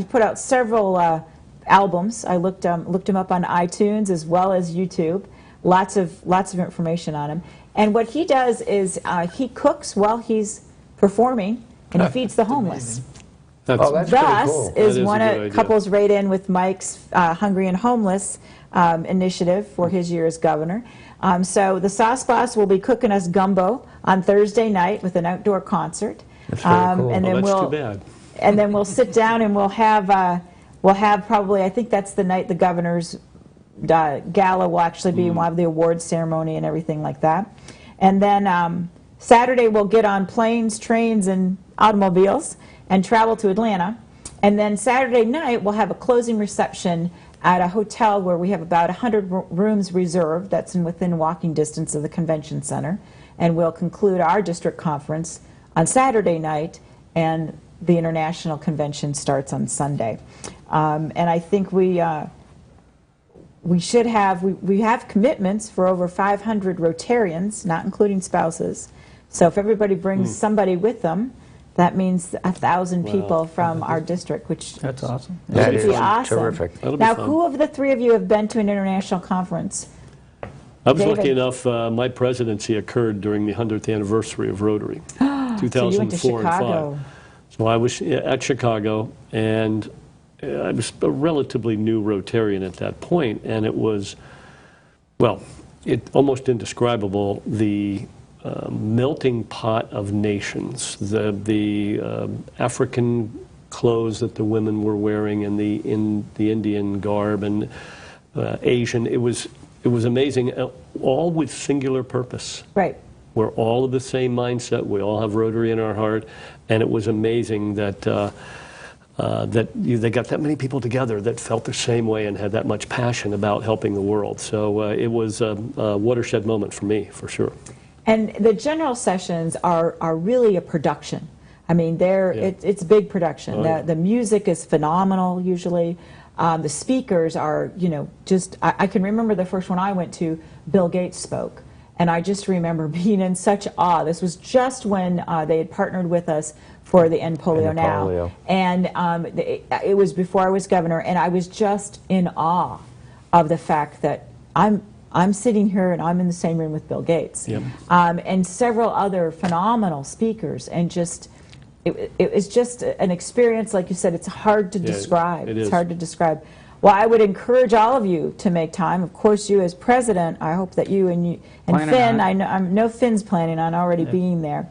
put out several albums. I looked him up on iTunes as well as YouTube. Lots of information on him. And what he does is he cooks while he's performing, and he feeds the homeless.
That's pretty cool.
Is one of couples right in with Mike's Hungry and Homeless initiative for his year as governor. So the Sauce Boss will be cooking us gumbo on Thursday night with an outdoor concert.
That's very cool.
And then
that's too bad.
And then we'll sit down and we'll have probably, I think that's the night the governor's gala will actually be, and we'll have the awards ceremony and everything like that. And then Saturday we'll get on planes, trains, and automobiles and travel to Atlanta. And then Saturday night we'll have a closing reception at a hotel where we have about 100 rooms reserved. That's within walking distance of the convention center. And we'll conclude our district conference on Saturday night, and the international convention starts on Sunday. And I think we have commitments for over 500 Rotarians, not including spouses. So if everybody brings somebody with them, that means 1,000 people from our district, which
that's awesome.
That would be awesome.
Terrific.
Now, who of the three of you have been to an international conference?
I was
David?
lucky enough, my presidency occurred during the 100th anniversary of Rotary, 2004
so you went to Chicago.
and 5. So I was at Chicago, and I was a relatively new Rotarian at that point, and it was, well, almost indescribable, the melting pot of nations, the African clothes that the women were wearing, and the Indian garb, and Asian. It was amazing, all with singular purpose.
Right.
We're all of the same mindset. We all have Rotary in our heart, and it was amazing that they got that many people together that felt the same way and had that much passion about helping the world. So it was a watershed moment for me, for sure.
And the general sessions are really a production. I mean, it's big production.
Oh, yeah.
The music is phenomenal usually. The speakers are, just, I can remember the first one I went to, Bill Gates spoke. And I just remember being in such awe. This was just when they had partnered with us for the End Polio Now. And it was before I was governor, and I was just in awe of the fact that I'm sitting here and I'm in the same room with Bill Gates.
Yep.
And several other phenomenal speakers, and just it was just an experience, like you said, it's hard to describe.
It is.
It's hard to describe. Well, I would encourage all of you to make time. Of course, you as president, I hope that you and Finn, I know Finn's planning on already being there.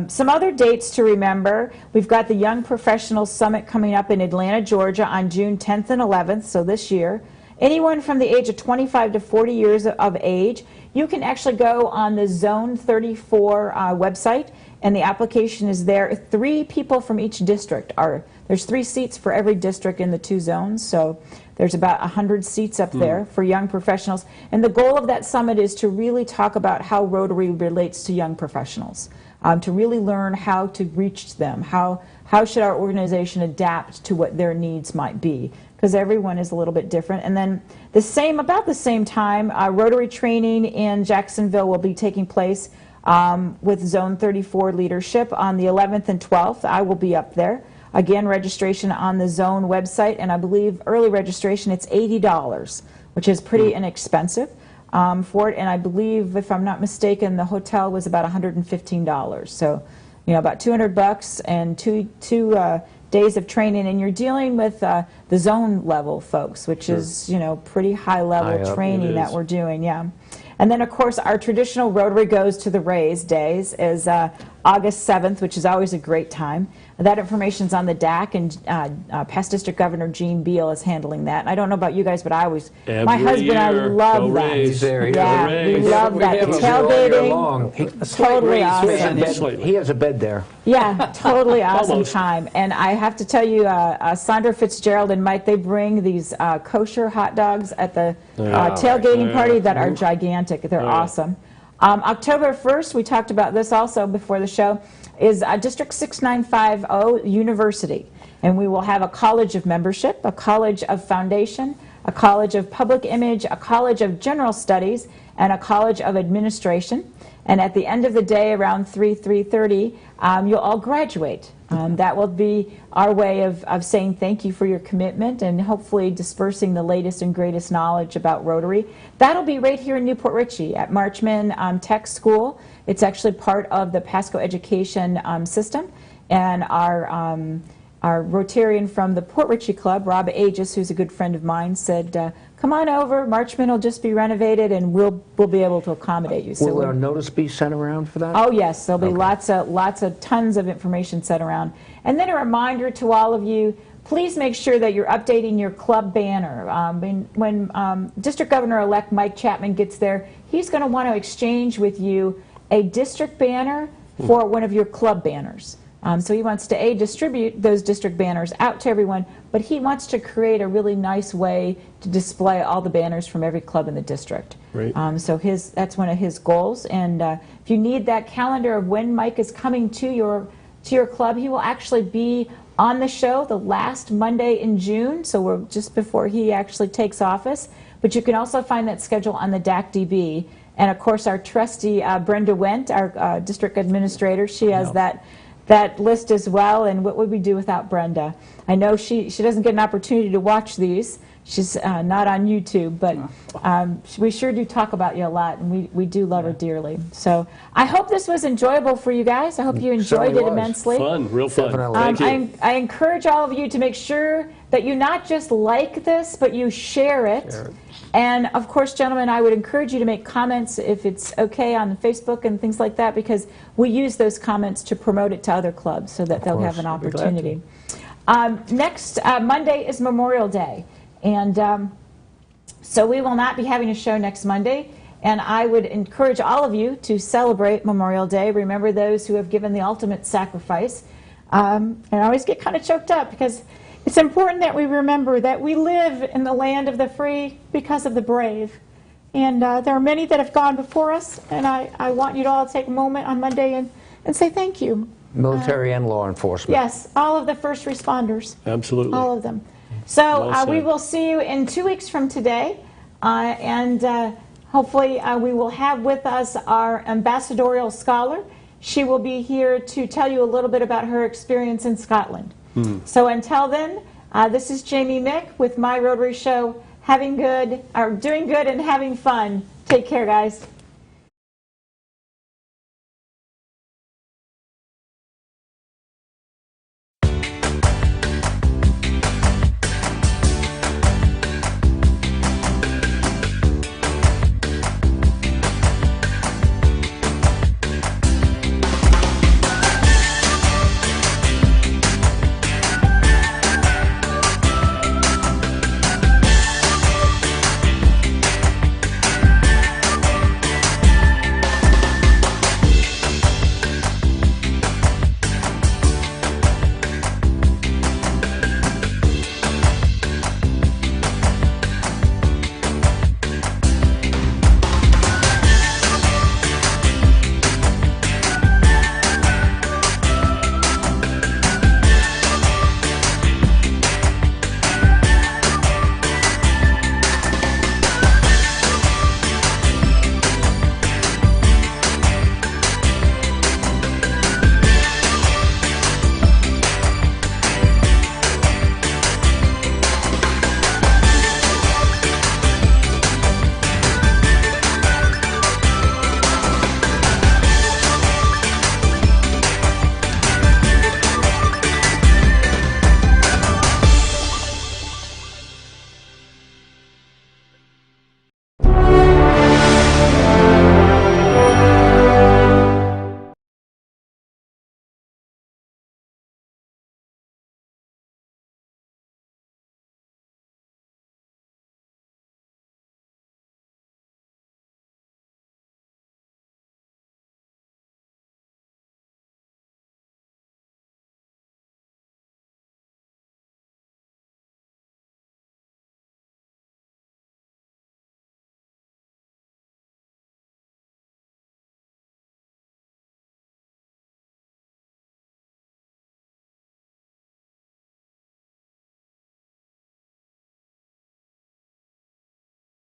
Some other dates to remember. We've got the Young Professionals Summit coming up in Atlanta, Georgia on June 10th and 11th, so this year. Anyone from the age of 25 to 40 years of age, you can actually go on the Zone 34 website, and the application is there. 3 people from each district there's 3 seats for every district in the 2 zones, so there's about 100 seats up there for young professionals. And the goal of that summit is to really talk about how Rotary relates to young professionals, to really learn how to reach them, how should our organization adapt to what their needs might be, because everyone is a little bit different. And then about the same time, Rotary training in Jacksonville will be taking place with Zone 34 leadership on the 11th and 12th. I will be up there. Again, registration on the Zone website, and I believe early registration, it's $80, which is pretty inexpensive for it. And I believe, if I'm not mistaken, the hotel was about $115. So, about $200 and two days of training. And you're dealing with the zone level folks, which is, pretty high level training that we're doing, And then, of course, our traditional Rotary Goes to the Rays days is August 7th, which is always a great time. That information's on the DAC, and past District Governor Gene Beal is handling that. And I don't know about you guys, but my husband and I love that.
He's there.
We love that. Tailgating, totally awesome.
He has a bed there.
Yeah, totally awesome time. And I have to tell you, Sandra Fitzgerald and Mike, they bring these kosher hot dogs at the tailgating party that are gigantic. They're awesome. October 1st, we talked about this also before the show, is District 6950 University. And we will have a college of membership, a college of foundation, a College of Public Image, a College of General Studies, and a College of Administration. And at the end of the day, around 3:30, you'll all graduate. That will be our way of saying thank you for your commitment and hopefully dispersing the latest and greatest knowledge about Rotary. That'll be right here in Newport Richey at Marchman Tech School. It's actually part of the Pasco education system. And our Rotarian from the Port Richey Club, Rob Aegis, who's a good friend of mine, said, come on over, Marchman will just be renovated and we'll be able to accommodate you. So
will a notice be sent around for that?
Oh yes, there'll be lots of tons of information sent around. And then a reminder to all of you, please make sure that you're updating your club banner. When District Governor-elect Mike Chapman gets there, he's going to want to exchange with you a district banner for one of your club banners. So he wants to, distribute those district banners out to everyone, but he wants to create a really nice way to display all the banners from every club in the district.
Right.
So that's one of his goals. And if you need that calendar of when Mike is coming to your club, he will actually be on the show the last Monday in June, so we're just before he actually takes office. But you can also find that schedule on the DAC-DB. And of course, our trustee, Brenda Wendt, our district administrator, she has that list as well. And what would we do without Brenda? I know she doesn't get an opportunity to watch these. She's not on YouTube, but we sure do talk about you a lot, and we do love her dearly. So I hope this was enjoyable for you guys. I hope you enjoyed it immensely.
Fun, real fun. Thank you.
I encourage all of you to make sure that you not just like this, but you share it. And of course, gentlemen, I would encourage you to make comments if it's okay on Facebook and things like that, because we use those comments to promote it to other clubs so that they'll have an opportunity. Next Monday is Memorial Day. And so we will not be having a show next Monday. And I would encourage all of you to celebrate Memorial Day. Remember those who have given the ultimate sacrifice. And I always get kind of choked up because it's important that we remember that we live in the land of the free because of the brave. And there are many that have gone before us. And I want you to all take a moment on Monday and say thank you.
Military and law enforcement.
Yes, all of the first responders.
Absolutely.
All of them. So we will see you in 2 weeks from today, and hopefully we will have with us our ambassadorial scholar. She will be here to tell you a little bit about her experience in Scotland. So until then, this is Jamie Mick with My Rotary Show, doing good and having fun. Take care, guys.